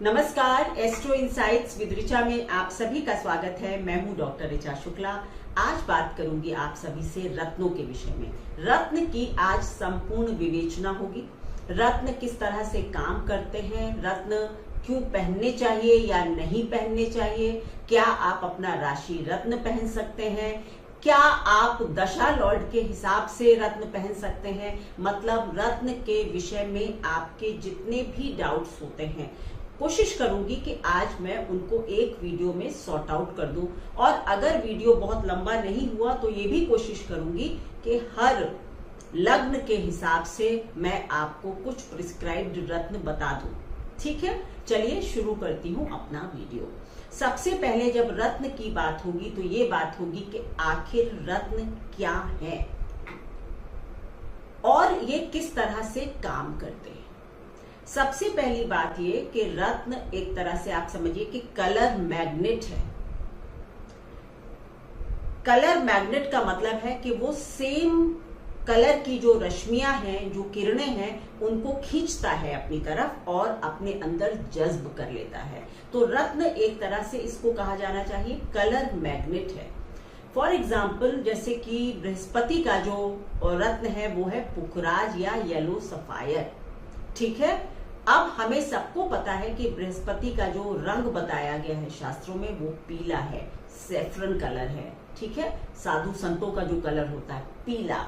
नमस्कार, astro insights with Richa में आप सभी का स्वागत है। मैं हूं डॉक्टर ऋचा शुक्ला। आज बात करूंगी आप सभी से रत्नों के विषय में। रत्न की आज संपूर्ण विवेचना होगी। रत्न किस तरह से काम करते हैं, रत्न क्यों पहनने चाहिए या नहीं पहनने चाहिए, क्या आप अपना राशि रत्न पहन सकते हैं, क्या आप दशा लॉर्ड के हिसाब से रत्न पहन सकते हैं। मतलब रत्न के विषय में आपके जितने भी डाउट्स होते हैं, कोशिश करूंगी कि आज मैं उनको एक वीडियो में सॉर्ट आउट कर दूं। और अगर वीडियो बहुत लंबा नहीं हुआ तो ये भी कोशिश करूंगी कि हर लग्न के हिसाब से मैं आपको कुछ प्रिस्क्राइब्ड रत्न बता दूं। ठीक है, चलिए शुरू करती हूं अपना वीडियो। सबसे पहले जब रत्न की बात होगी तो ये बात होगी कि आखिर रत्न क्या है और ये किस तरह से काम करते हैं। सबसे पहली बात ये कि रत्न एक तरह से आप समझिए कि कलर मैग्नेट है। कलर मैग्नेट का मतलब है कि वो सेम कलर की जो रश्मियां हैं, जो किरणें हैं, उनको खींचता है अपनी तरफ और अपने अंदर जज्ब कर लेता है। तो रत्न एक तरह से इसको कहा जाना चाहिए कलर मैग्नेट है। फॉर एग्जाम्पल, जैसे कि बृहस्पति का जो रत्न है वो है पुखराज या येलो सफायर। ठीक है, अब हमें सबको पता है कि बृहस्पति का जो रंग बताया गया है शास्त्रों में वो पीला है, सैफरन कलर है। ठीक है, साधु संतों का जो कलर होता है पीला,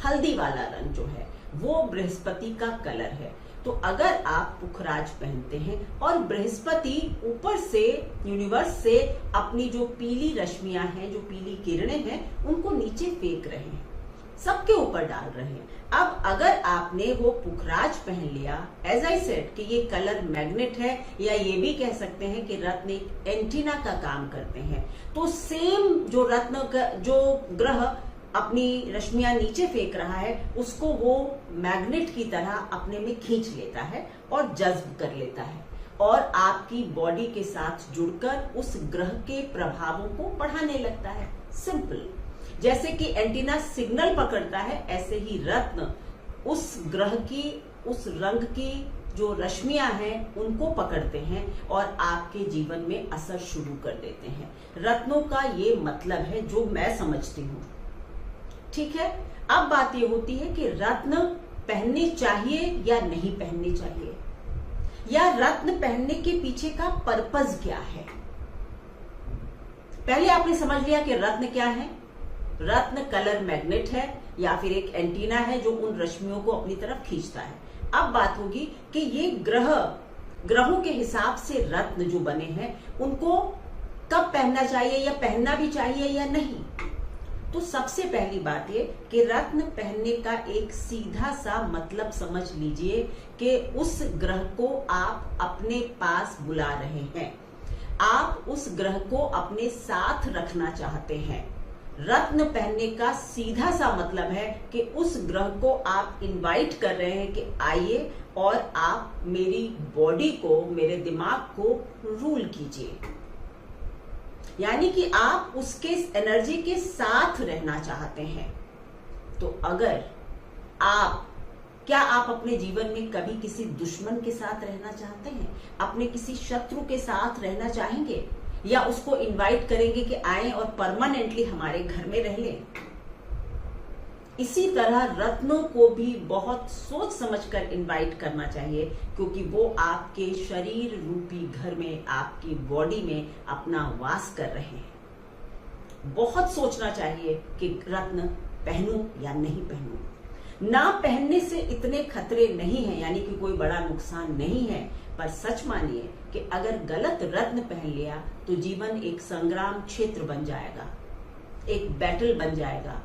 हल्दी वाला रंग जो है वो बृहस्पति का कलर है। तो अगर आप पुखराज पहनते हैं और बृहस्पति ऊपर से यूनिवर्स से अपनी जो पीली रश्मियां हैं, जो पीली किरणें हैं, उनको नीचे फेंक रहे हैं, सबके ऊपर डाल रहे हैं। अब अगर आपने वो पुखराज पहन लिया, एज आई सेड कि ये कलर मैग्नेट है, या ये भी कह सकते हैं कि रत्न एक एंटीना का काम करते हैं। तो सेम जो रत्न का जो ग्रह अपनी रश्मियां नीचे फेंक रहा है, उसको वो मैग्नेट की तरह अपने में खींच लेता है और जज्ब कर लेता है और आपकी बॉडी के साथ जुड़कर उस ग्रह के प्रभावों को बढ़ाने लगता है। सिंपल, जैसे कि एंटीना सिग्नल पकड़ता है, ऐसे ही रत्न उस ग्रह की, उस रंग की जो रश्मियां हैं उनको पकड़ते हैं और आपके जीवन में असर शुरू कर देते हैं। रत्नों का ये मतलब है जो मैं समझती हूँ। ठीक है, अब बात ये होती है कि रत्न पहनने चाहिए या नहीं पहनने चाहिए, या रत्न पहनने के पीछे का पर्पस क्या है। पहले आपने समझ लिया कि रत्न क्या है। रत्न कलर मैग्नेट है या फिर एक एंटीना है जो उन रश्मियों को अपनी तरफ खींचता है। अब बात होगी कि ये ग्रहों के हिसाब से रत्न जो बने हैं उनको कब पहनना चाहिए, या पहनना भी चाहिए या नहीं। तो सबसे पहली बात ये कि रत्न पहनने का एक सीधा सा मतलब समझ लीजिए कि उस ग्रह को आप अपने पास बुला रहे हैं, आप उस ग्रह को अपने साथ रखना चाहते हैं। रत्न पहनने का सीधा सा मतलब है कि उस ग्रह को आप इनवाइट कर रहे हैं कि आइए और आप मेरी बॉडी को, मेरे दिमाग को रूल कीजिए। यानी कि आप उसके एनर्जी के साथ रहना चाहते हैं। तो अगर क्या आप अपने जीवन में कभी किसी दुश्मन के साथ रहना चाहते हैं, अपने किसी शत्रु के साथ रहना चाहेंगे, या उसको इनवाइट करेंगे कि आए और परमानेंटली हमारे घर में रह लें। इसी तरह रत्नों को भी बहुत सोच समझकर इनवाइट करना चाहिए, क्योंकि वो आपके शरीर रूपी घर में, आपकी बॉडी में अपना वास कर रहे हैं। बहुत सोचना चाहिए कि रत्न पहनूं या नहीं पहनूं। ना पहनने से इतने खतरे नहीं हैं, यानी कि कोई बड़ा नुकसान नहीं है, पर सच मानिए कि अगर गलत रत्न पहन लिया तो जीवन एक संग्राम क्षेत्र बन जाएगा, एक बैटल बन जाएगा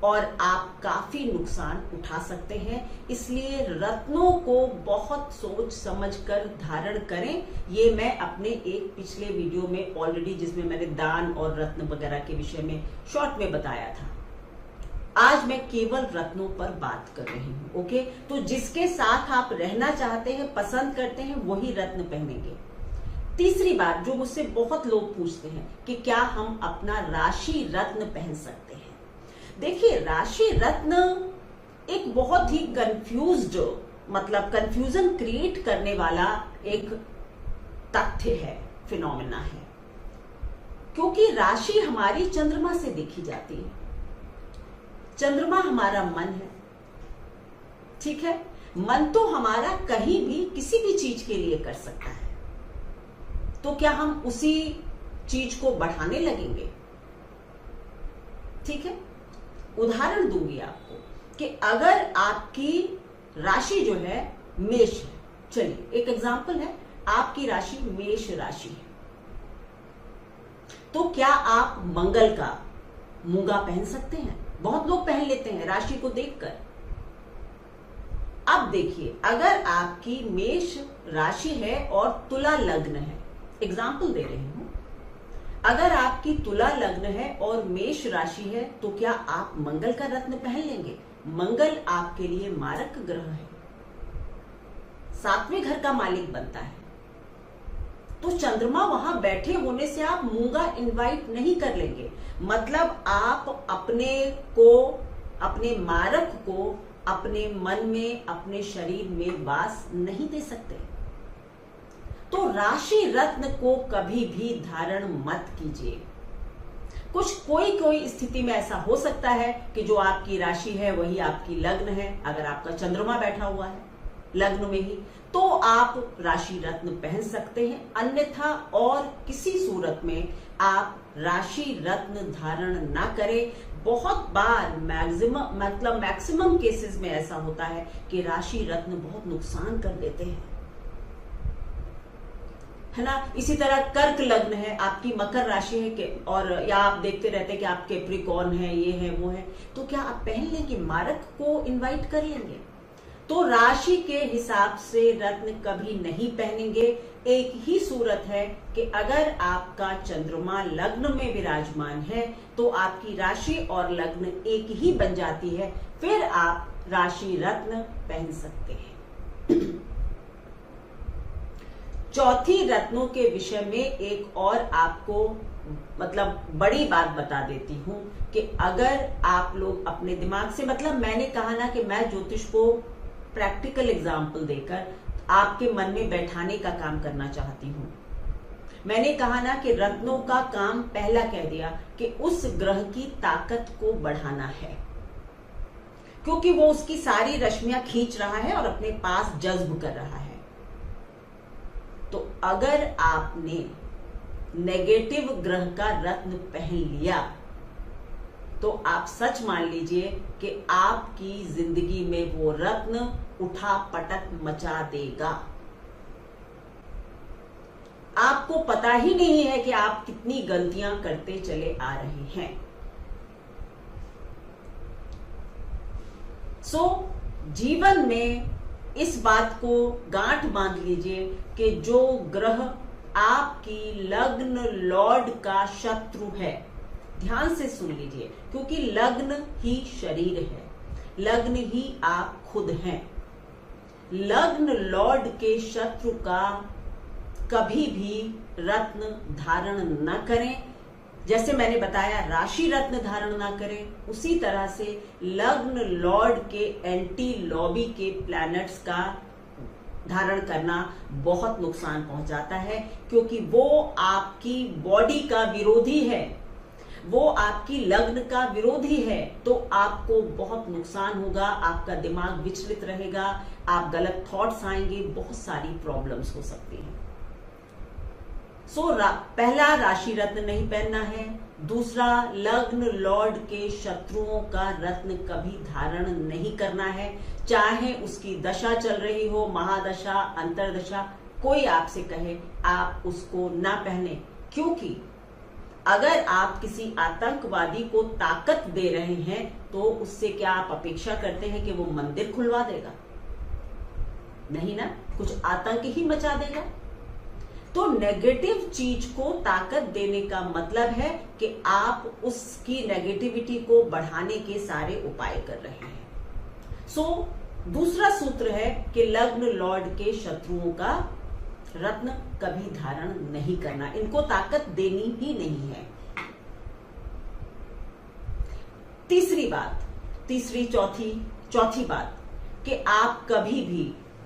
और आप काफी नुकसान उठा सकते हैं। इसलिए रत्नों को बहुत सोच समझकर धारण करें। ये मैं अपने एक पिछले वीडियो में ऑलरेडी, जिसमें मैंने दान और रत्न वगैरह के विषय में शॉर्ट में बताया था। आज मैं केवल रत्नों पर बात कर रही हूँ। ओके, तो जिसके साथ आप रहना चाहते हैं, पसंद करते हैं, वही रत्न पहनेंगे। तीसरी बात जो मुझसे बहुत लोग पूछते हैं कि क्या हम अपना राशि रत्न पहन सकते हैं। देखिए, राशि रत्न एक बहुत ही कंफ्यूजन क्रिएट करने वाला एक तथ्य है, फिनोमेना है, क्योंकि राशि हमारी चंद्रमा से देखी जाती है। चंद्रमा हमारा मन है, ठीक है। मन तो हमारा कहीं भी किसी भी चीज के लिए कर सकता है, तो क्या हम उसी चीज को बढ़ाने लगेंगे? ठीक है, उदाहरण दूंगी आपको कि अगर आपकी राशि जो है मेष है, चलिए एक एग्जांपल है, आपकी राशि मेष राशि है, तो क्या आप मंगल का मूंगा पहन सकते हैं? बहुत लोग पहन लेते हैं राशि को देखकर। अब देखिए, अगर आपकी मेष राशि है और तुला लग्न है, एग्जाम्पल दे रही हूं, अगर आपकी तुला लग्न है और मेष राशि है, तो क्या आप मंगल का रत्न पहन लेंगे? मंगल आपके लिए मारक ग्रह है, 7वें घर का मालिक बनता है, तो चंद्रमा वहां बैठे होने से आप मूंगा इनवाइट नहीं कर लेंगे। मतलब आप अपने को, अपने मारक को अपने मन में, अपने शरीर में वास नहीं दे सकते। तो राशि रत्न को कभी भी धारण मत कीजिए। कोई स्थिति में ऐसा हो सकता है कि जो आपकी राशि है वही आपकी लग्न है, अगर आपका चंद्रमा बैठा हुआ है लग्न में ही, तो आप राशि रत्न पहन सकते हैं, अन्यथा और किसी सूरत में आप राशि रत्न धारण ना करें। बहुत बार मैक्सिमम केसेस में ऐसा होता है कि राशि रत्न बहुत नुकसान कर देते हैं, है ना। इसी तरह कर्क लग्न है, आपकी मकर राशि है कि, और या आप देखते रहते हैं कि आप कैप्रिकॉर्न है, ये है वो है, तो क्या आप पहन लेंगे? मारक को इनवाइट कर लेंगे? तो राशि के हिसाब से रत्न कभी नहीं पहनेंगे। एक ही सूरत है कि अगर आपका चंद्रमा लग्न में विराजमान है तो आपकी राशि और लग्न एक ही बन जाती है, फिर आप राशि रत्न पहन सकते हैं। चौथी रत्नों के विषय में एक और आपको बड़ी बात बता देती हूं कि अगर आप लोग अपने दिमाग से, मैंने कहा ना कि मैं ज्योतिष को प्रैक्टिकल एग्जाम्पल देकर आपके मन में बैठाने का काम करना चाहती हूं। मैंने कहा ना कि रत्नों का काम पहला कह दिया कि उस ग्रह की ताकत को बढ़ाना है, क्योंकि वो उसकी सारी रश्मियां खींच रहा है और अपने पास जज्ब कर रहा है। तो अगर आपने नेगेटिव ग्रह का रत्न पहन लिया तो आप सच मान लीजिए कि आपकी जिंदगी में वो रत्न उठा पटक मचा देगा। आपको पता ही नहीं है कि आप कितनी गलतियां करते चले आ रहे हैं। जीवन में इस बात को गांठ बांध लीजिए कि जो ग्रह आपकी लग्न लॉर्ड का शत्रु है, ध्यान से सुन लीजिए, क्योंकि लग्न ही शरीर है, लग्न ही आप खुद हैं। लग्न लॉर्ड के शत्रु का कभी भी रत्न धारण न करें। जैसे मैंने बताया राशि रत्न धारण ना करें, उसी तरह से लग्न लॉर्ड के एंटी लॉबी के प्लैनेट्स का धारण करना बहुत नुकसान पहुंचाता है, क्योंकि वो आपकी बॉडी का विरोधी है, वो आपकी लग्न का विरोधी है। तो आपको बहुत नुकसान होगा, आपका दिमाग विचलित रहेगा, आप गलत थॉट्स आएंगे, बहुत सारी प्रॉब्लम्स हो सकती हैं। पहला राशि रत्न नहीं पहनना है। दूसरा, लग्न लॉर्ड के शत्रुओं का रत्न कभी धारण नहीं करना है, चाहे उसकी दशा चल रही हो, महादशा, अंतरदशा, कोई आपसे कहे आप उसको ना पहने। क्योंकि अगर आप किसी आतंकवादी को ताकत दे रहे हैं तो उससे क्या आप अपेक्षा करते हैं कि वो मंदिर खुलवा देगा? नहीं ना, कुछ आतंक ही मचा देगा। तो नेगेटिव चीज को ताकत देने का मतलब है कि आप उसकी नेगेटिविटी को बढ़ाने के सारे उपाय कर रहे हैं। दूसरा सूत्र है कि लग्न लॉर्ड के शत्रुओं का रत्न कभी धारण नहीं करना, इनको ताकत देनी ही नहीं है। चौथी बात कि आप कभी भी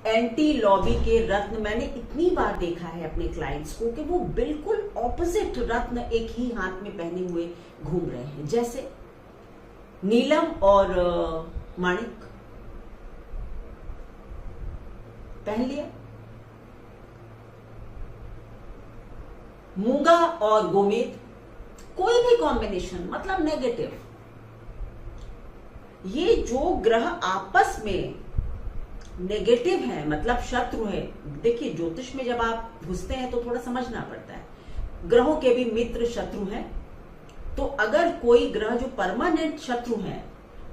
एंटी लॉबी के रत्न मैंने इतनी बार देखा है अपने क्लाइंट्स को कि वो बिल्कुल ऑपोजिट रत्न एक ही हाथ में पहने हुए घूम रहे हैं, जैसे नीलम और माणिक पहन लिया, मूंगा और गोमेद, कोई भी कॉम्बिनेशन मतलब नेगेटिव। ये जो ग्रह आपस में नेगेटिव है मतलब शत्रु है। देखिए ज्योतिष में जब आप घुसते हैं तो थोड़ा समझना पड़ता है, ग्रहों के भी मित्र शत्रु हैं। तो अगर कोई ग्रह जो परमानेंट शत्रु हैं,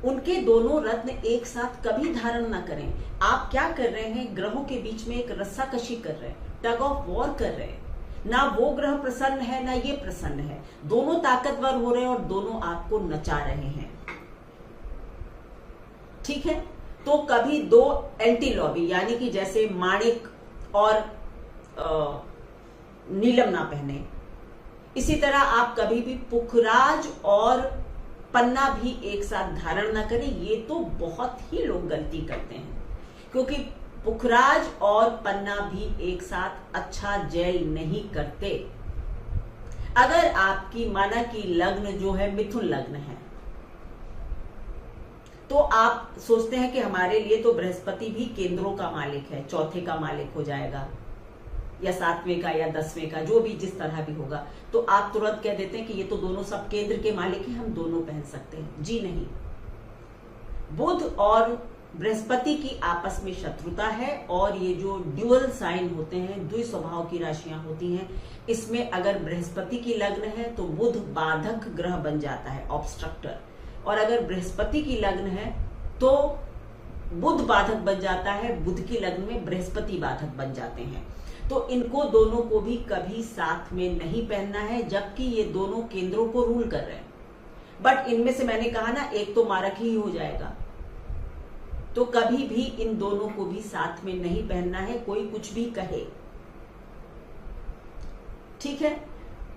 उनके दोनों रत्न एक साथ कभी धारण ना करें। आप क्या कर रहे हैं, ग्रहों के बीच में एक रस्साकशी कर रहे हैं, टग ऑफ वॉर कर रहे हैं। ना वो ग्रह प्रसन्न है ना ये प्रसन्न है, दोनों ताकतवर हो रहे हैं और दोनों आपको नचा रहे हैं। ठीक है, तो कभी दो एंटी लॉबी यानी कि जैसे माणिक और नीलम ना पहने। इसी तरह आप कभी भी पुखराज और पन्ना भी एक साथ धारण ना करें। ये तो बहुत ही लोग गलती करते हैं, क्योंकि पुखराज और पन्ना भी एक साथ अच्छा जेल नहीं करते। अगर आपकी माना कि लग्न जो है मिथुन लग्न है, तो आप सोचते हैं कि हमारे लिए तो बृहस्पति भी केंद्रों का मालिक है, चौथे का मालिक हो जाएगा या 7वें का या 10वें का, जो भी जिस तरह भी होगा। तो आप तुरंत कह देते हैं कि ये तो दोनों सब केंद्र के मालिक हैं, हम दोनों पहन सकते हैं। जी नहीं, बुध और बृहस्पति की आपस में शत्रुता है और ये जो ड्यूअल साइन होते हैं, द्वि स्वभाव की राशियां होती हैं, इसमें अगर बृहस्पति की लग्न है तो बुध बाधक ग्रह बन जाता है, ऑब्स्ट्रक्टर। और अगर बृहस्पति की लग्न है तो बुध बाधक बन जाता है, बुध की लग्न में बृहस्पति बाधक बन जाते हैं। तो इनको दोनों को भी कभी साथ में नहीं पहनना है, जबकि ये दोनों केंद्रों को रूल कर रहे हैं। बट इनमें से मैंने कहा ना, एक तो मारक ही हो जाएगा, तो कभी भी इन दोनों को भी साथ में नहीं पहनना है, कोई कुछ भी कहे। ठीक है,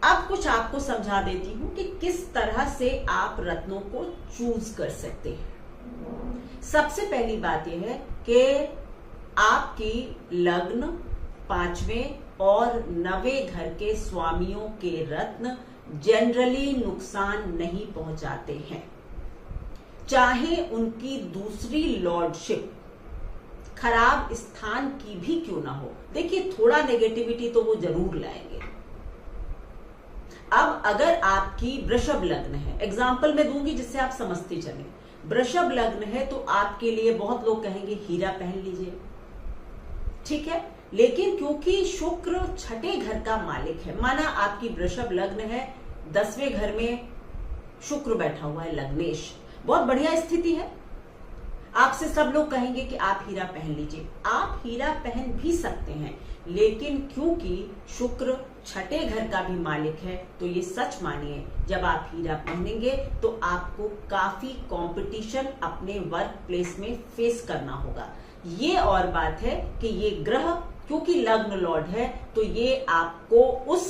अब कुछ आपको समझा देती हूं कि किस तरह से आप रत्नों को चूज कर सकते हैं। सबसे पहली बात यह है कि आपकी लग्न, 5वें और 9वें घर के स्वामियों के रत्न जनरली नुकसान नहीं पहुंचाते हैं, चाहे उनकी दूसरी लॉर्डशिप खराब स्थान की भी क्यों ना हो। देखिए थोड़ा नेगेटिविटी तो वो जरूर लाएंगे। अब अगर आपकी वृषभ लग्न है, एग्जाम्पल मैं दूंगी जिससे आप समझते चलें। वृषभ लग्न है तो आपके लिए बहुत लोग कहेंगे हीरा पहन लीजिए, ठीक है। लेकिन क्योंकि शुक्र छठे घर का मालिक है, माना आपकी वृषभ लग्न है, 10वें घर में शुक्र बैठा हुआ है, लग्नेश, बहुत बढ़िया स्थिति है। आपसे सब लोग कहेंगे कि आप हीरा पहन लीजिए। आप हीरा पहन भी सकते हैं, लेकिन क्योंकि शुक्र छठे घर का भी मालिक है, तो ये सच मानिए जब आप हीरा पहनेंगे तो आपको काफी कंपटीशन अपने वर्क प्लेस में फेस करना होगा। ये और बात है कि ये ग्रह क्योंकि लग्न लॉर्ड है, तो ये आपको उस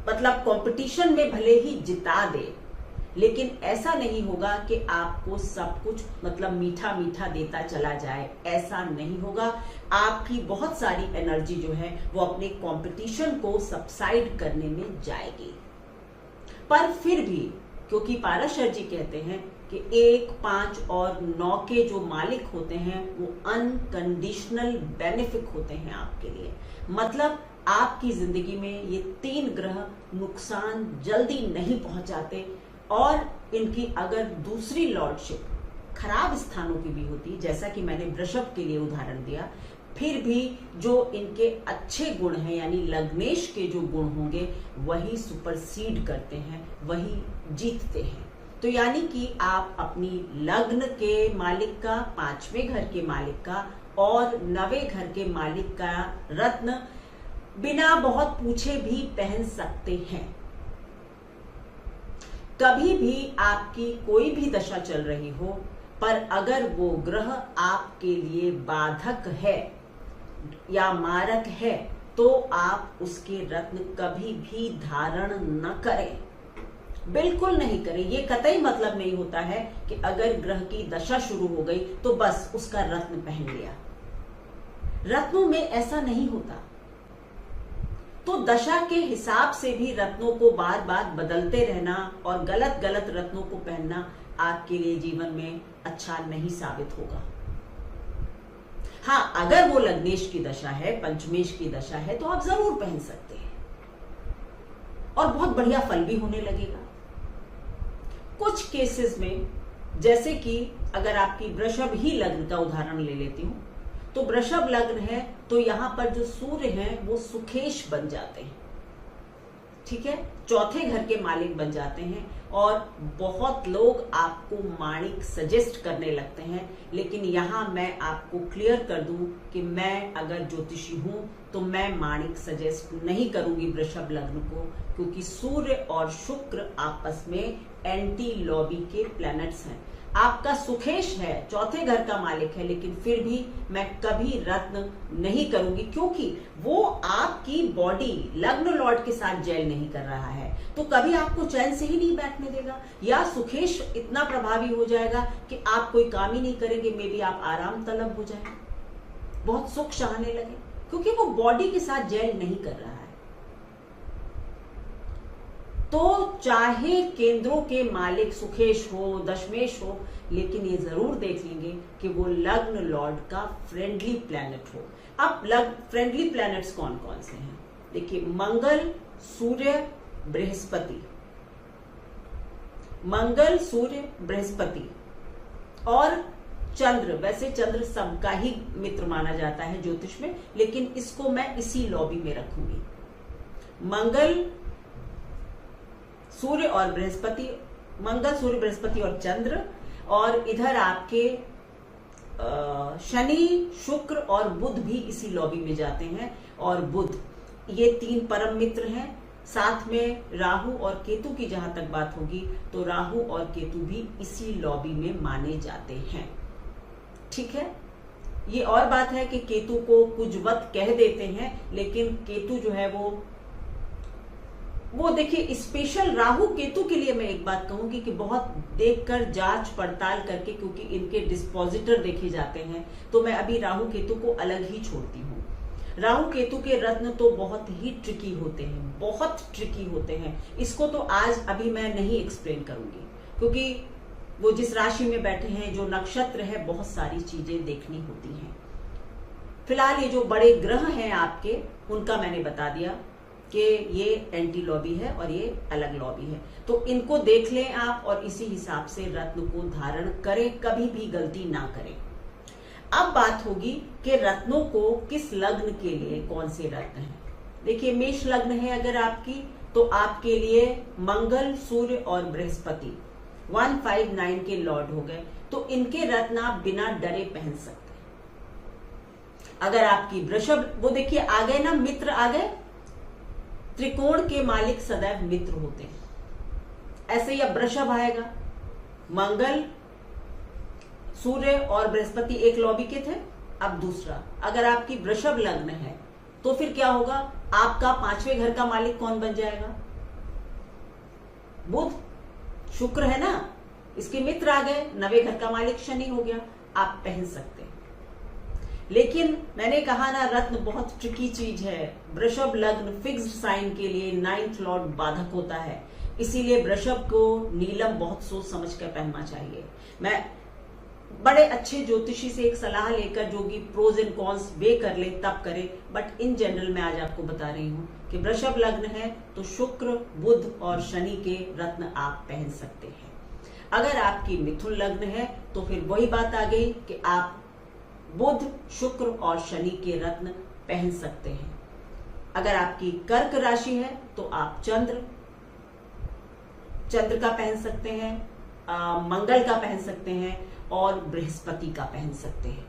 मतलब कंपटीशन में भले ही जिता दे, लेकिन ऐसा नहीं होगा कि आपको सब कुछ मतलब मीठा मीठा देता चला जाए, ऐसा नहीं होगा। आपकी बहुत सारी एनर्जी जो है वो अपने कंपटीशन को सबसाइड करने में जाएगी। पर फिर भी क्योंकि पाराशर जी कहते हैं कि 1, 5 और 9 के जो मालिक होते हैं वो अनकंडीशनल बेनिफिट होते हैं आपके लिए। मतलब आपकी जिंदगी में ये 3 ग्रह नुकसान जल्दी नहीं पहुंचाते, और इनकी अगर दूसरी लॉर्डशिप खराब स्थानों की भी होती, जैसा कि मैंने वृषभ के लिए उदाहरण दिया, फिर भी जो इनके अच्छे गुण हैं यानी लग्नेश के जो गुण होंगे वही सुपरसीड करते हैं, वही जीतते हैं। तो यानी कि आप अपनी लग्न के मालिक का, 5वें घर के मालिक का और 9वें घर के मालिक का रत्न बिना बहुत पूछे भी पहन सकते हैं। कभी भी आपकी कोई भी दशा चल रही हो, पर अगर वो ग्रह आपके लिए बाधक है या मारक है, तो आप उसके रत्न कभी भी धारण न करें, बिल्कुल नहीं करें। ये कतई मतलब नहीं होता है कि अगर ग्रह की दशा शुरू हो गई तो बस उसका रत्न पहन लिया। रत्नों में ऐसा नहीं होता। तो दशा के हिसाब से भी रत्नों को बार बार बदलते रहना और गलत गलत रत्नों को पहनना आपके लिए जीवन में अच्छा नहीं साबित होगा। हाँ, अगर वो लग्नेश की दशा है, पंचमेश की दशा है, तो आप जरूर पहन सकते हैं और बहुत बढ़िया फल भी होने लगेगा। कुछ केसेस में, जैसे कि अगर आपकी वृषभ ही लग्न का उदाहरण ले लेती हूं, तो वृषभ लग्न है तो यहां पर जो सूर्य हैं वो सुखेश बन जाते हैं, ठीक है, चौथे घर के मालिक बन जाते हैं और बहुत लोग आपको माणिक सजेस्ट करने लगते हैं। लेकिन यहां मैं आपको क्लियर कर दूं कि मैं अगर ज्योतिषी हूं तो मैं माणिक सजेस्ट नहीं करूंगी वृषभ लग्न को, क्योंकि सूर्य और शुक्र आपस में एंटी लॉबी के प्लैनेट्स हैं। आपका सुखेश है, चौथे घर का मालिक है, लेकिन फिर भी मैं कभी रत्न नहीं करूंगी, क्योंकि वो आपकी बॉडी लग्न लॉर्ड के साथ जेल नहीं कर रहा है, तो कभी आपको चैन से ही नहीं बैठने देगा, या सुखेश इतना प्रभावी हो जाएगा कि आप कोई काम ही नहीं करेंगे, मे बी आप आराम तलब हो जाए, बहुत सुख चाहने लगे, क्योंकि वो बॉडी के साथ जेल नहीं कर रहा है। तो चाहे केंद्रों के मालिक सुखेश हो, दशमेश हो, लेकिन ये जरूर देख लेंगे कि वो लग्न लॉर्ड का फ्रेंडली प्लैनेट हो। अब फ्रेंडली प्लैनेट्स कौन कौन से हैं? देखिए, मंगल, सूर्य, बृहस्पति, मंगल, सूर्य, बृहस्पति और चंद्र। वैसे चंद्र सबका ही मित्र माना जाता है ज्योतिष में, लेकिन इसको मैं इसी लॉबी में रखूंगी। मंगल, सूर्य और बृहस्पति, मंगल, सूर्य, बृहस्पति और चंद्र, और इधर आपके शनि, शुक्र और बुध भी इसी लॉबी में जाते हैं। और बुध, ये तीन परम मित्र हैं। साथ में राहु और केतु की जहां तक बात होगी तो राहु और केतु भी इसी लॉबी में माने जाते हैं, ठीक है। ये और बात है कि केतु को कुजवत कह देते हैं, लेकिन केतु जो है वो देखिए, स्पेशल राहु केतु के लिए मैं एक बात कहूंगी कि बहुत देखकर जांच पड़ताल करके, क्योंकि इनके डिस्पोजिटर देखे जाते हैं, तो मैं अभी राहु केतु को अलग ही छोड़ती हूँ। राहु केतु के रत्न तो बहुत ही ट्रिकी होते हैं, बहुत ट्रिकी होते हैं। इसको तो आज अभी मैं नहीं एक्सप्लेन करूंगी, क्योंकि वो जिस राशि में बैठे हैं, जो नक्षत्र है, बहुत सारी चीजें देखनी होती हैं। फिलहाल ये जो बड़े ग्रह हैं आपके, उनका मैंने बता दिया कि ये एंटी लॉबी है और ये अलग लॉबी है, तो इनको देख लें आप और इसी हिसाब से रत्न को धारण करें, कभी भी गलती ना करें। अब बात होगी कि रत्नों को किस लग्न के लिए कौन से रत्न हैं। देखिए, मेष लग्न है अगर आपकी, तो आपके लिए मंगल, सूर्य और बृहस्पति 159 के लॉर्ड हो गए, तो इनके रत्न आप बिना डरे पहन सकते हैं। अगर आपकी वृषभ, वो देखिए आ गए ना, मित्र आ गए, त्रिकोण के मालिक सदैव मित्र होते हैं। ऐसे ही अब वृषभ आएगा, मंगल, सूर्य और बृहस्पति एक लॉबी के थे, अब दूसरा। अगर आपकी वृषभ लग्न है तो फिर क्या होगा, आपका पांचवें घर का मालिक कौन बन जाएगा? बुध, शुक्र है ना, इसके मित्र आ गए, नवे घर का मालिक शनि हो गया, आप पहन सकते हैं। लेकिन मैंने कहा ना, रत्न बहुत ट्रिकी चीज है। वृषभ लग्न फिक्स्ड साइन के लिए 9th लॉर्ड बाधक होता है, इसीलिए वृषभ को नीलम बहुत सोच समझ कर पहनना चाहिए। मैं बड़े अच्छे ज्योतिषी से एक सलाह लेकर, जो कि प्रोज एंड कॉन्स वे कर ले तब करे, बट इन जनरल मैं आज आपको बता रही हूं कि वृषभ लग्न है तो शुक्र, बुध और शनि के रत्न आप पहन सकते हैं। अगर आपकी मिथुन लग्न है तो फिर वही बात आ गई कि आप बुध, शुक्र और शनि के रत्न पहन सकते हैं। अगर आपकी कर्क राशि है तो आप चंद्र का पहन सकते हैं, मंगल का पहन सकते हैं और बृहस्पति का पहन सकते हैं,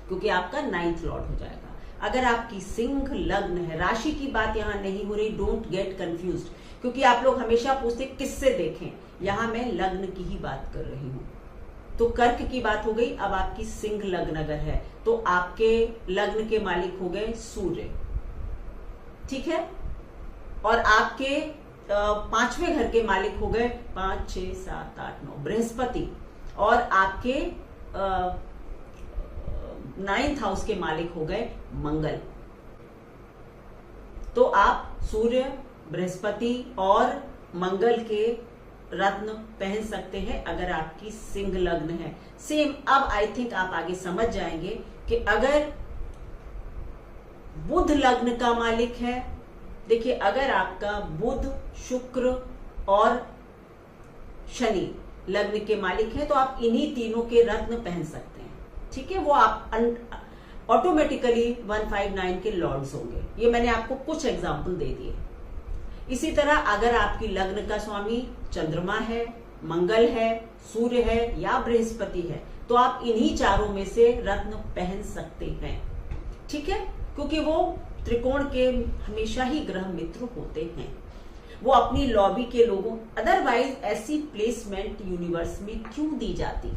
क्योंकि आपका 9th लॉर्ड हो जाएगा। अगर आपकी सिंह लग्न है, राशि की बात यहां नहीं हो रही, डोंट गेट कंफ्यूज्ड, क्योंकि आप लोग हमेशा पूछते किससे देखें, यहां मैं लग्न की ही बात कर रही हूं। तो कर्क की बात हो गई। अब आपकी सिंह लग्न अगर है तो आपके लग्न के मालिक हो गए सूर्य, ठीक है, और आपके पांचवें घर के मालिक हो गए 5, 6, 7, 8, 9 बृहस्पति, और आपके 9th हाउस के मालिक हो गए मंगल। तो आप सूर्य, बृहस्पति और मंगल के रत्न पहन सकते हैं अगर आपकी सिंह लग्न है। सेम अब आई थिंक आप आगे समझ जाएंगे कि अगर बुध लग्न का मालिक है, देखिए अगर आपका बुध, शुक्र और शनि लग्न के मालिक है तो आप इन्हीं तीनों के रत्न पहन सकते हैं। ठीक है, वो आप ऑटोमेटिकली 159 के लॉर्ड्स होंगे। ये मैंने आपको कुछ एग्जाम्पल दे दिए। इसी तरह अगर आपकी लग्न का स्वामी चंद्रमा है, मंगल है, सूर्य है या बृहस्पति है तो आप इन्हीं चारों में से रत्न पहन सकते हैं। ठीक है, क्योंकि वो त्रिकोण के हमेशा ही ग्रह मित्र होते हैं, वो अपनी लॉबी के लोगों। अदरवाइज ऐसी प्लेसमेंट यूनिवर्स में क्यों दी जाती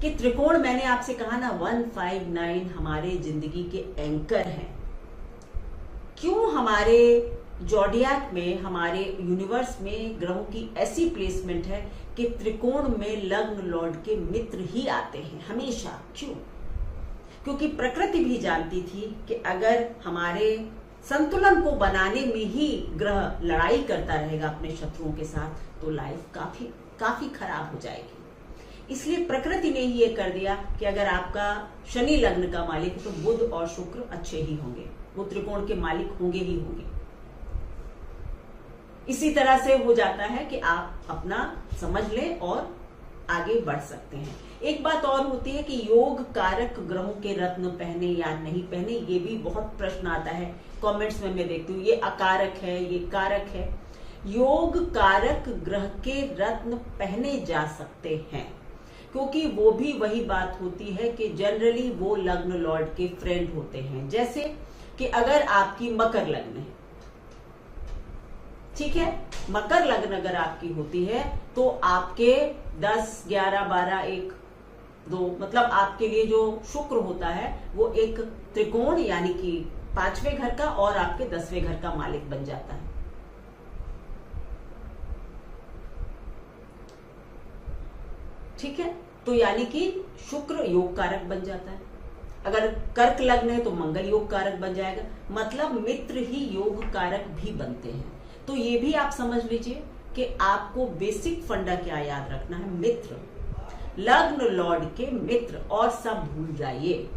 कि त्रिकोण, मैंने आपसे कहा ना 159 हमारे जिंदगी के एंकर हैं। क्यों हमारे जॉडियाक में, हमारे यूनिवर्स में ग्रहों की ऐसी प्लेसमेंट है कि त्रिकोण में लग्न लॉर्ड के मित्र ही आते हैं हमेशा। क्यों? क्योंकि प्रकृति भी जानती थी कि अगर हमारे संतुलन को बनाने में ही ग्रह लड़ाई करता रहेगा अपने शत्रुओं के साथ तो लाइफ काफी खराब हो जाएगी। इसलिए प्रकृति ने ही ये कर दिया कि अगर आपका शनि लग्न का मालिक है तो बुध और शुक्र अच्छे ही होंगे, वो त्रिकोण के मालिक होंगे ही होंगे। इसी तरह से हो जाता है कि आप अपना समझ लें और आगे बढ़ सकते हैं। एक बात और होती है कि योग कारक ग्रहों के रत्न पहने या नहीं पहने, ये भी बहुत प्रश्न आता है कमेंट्स में। मैं देखती हूँ ये अकारक है, ये कारक है। योग कारक ग्रह के रत्न पहने जा सकते हैं क्योंकि वो भी वही बात होती है कि जनरली वो लग्न लॉर्ड के फ्रेंड होते हैं। जैसे कि अगर आपकी मकर लग्न है, ठीक है, मकर लग्न अगर आपकी होती है तो आपके 10, 11, 12, 1, 2 मतलब आपके लिए जो शुक्र होता है वो एक त्रिकोण यानी कि 5वें घर का और आपके 10वें घर का मालिक बन जाता है। ठीक है, तो यानी कि शुक्र योग कारक बन जाता है। अगर कर्क लग्न है तो मंगल योग कारक बन जाएगा। मतलब मित्र ही योग कारक भी बनते हैं। तो ये भी आप समझ लीजिए कि आपको बेसिक फंडा क्या याद रखना है, मित्र, लग्न लॉर्ड के मित्र, और सब भूल जाइए।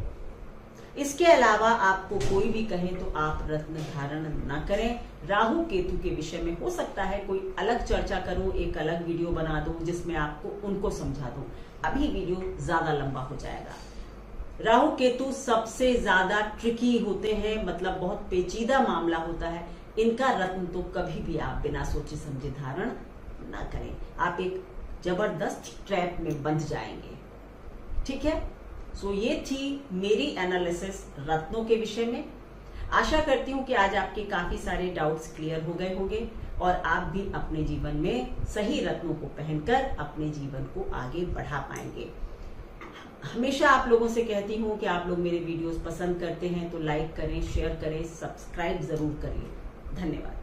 इसके अलावा आपको कोई भी कहे तो आप रत्न धारण न करें। राहु केतु के विषय में हो सकता है कोई अलग चर्चा करूं, एक अलग वीडियो बना दूं जिसमें आपको उनको समझा दूं। अभी वीडियो ज्यादा लंबा हो जाएगा। राहु केतु सबसे ज्यादा ट्रिकी होते हैं, मतलब बहुत पेचीदा मामला होता है। इनका रत्न तो कभी भी आप बिना सोचे समझे धारण ना करें, आप एक जबरदस्त ट्रैप में बंध जाएंगे। ठीक है, सो ये थी मेरी एनालिसिस रत्नों के विषय में। आशा करती हूँ कि आज आपके काफी सारे डाउट्स क्लियर हो गए होंगे और आप भी अपने जीवन में सही रत्नों को पहनकर अपने जीवन को आगे बढ़ा पाएंगे। हमेशा आप लोगों से कहती हूँ कि आप लोग मेरे वीडियोस पसंद करते हैं तो लाइक करें, शेयर करें, सब्सक्राइब जरूर करिए। धन्यवाद।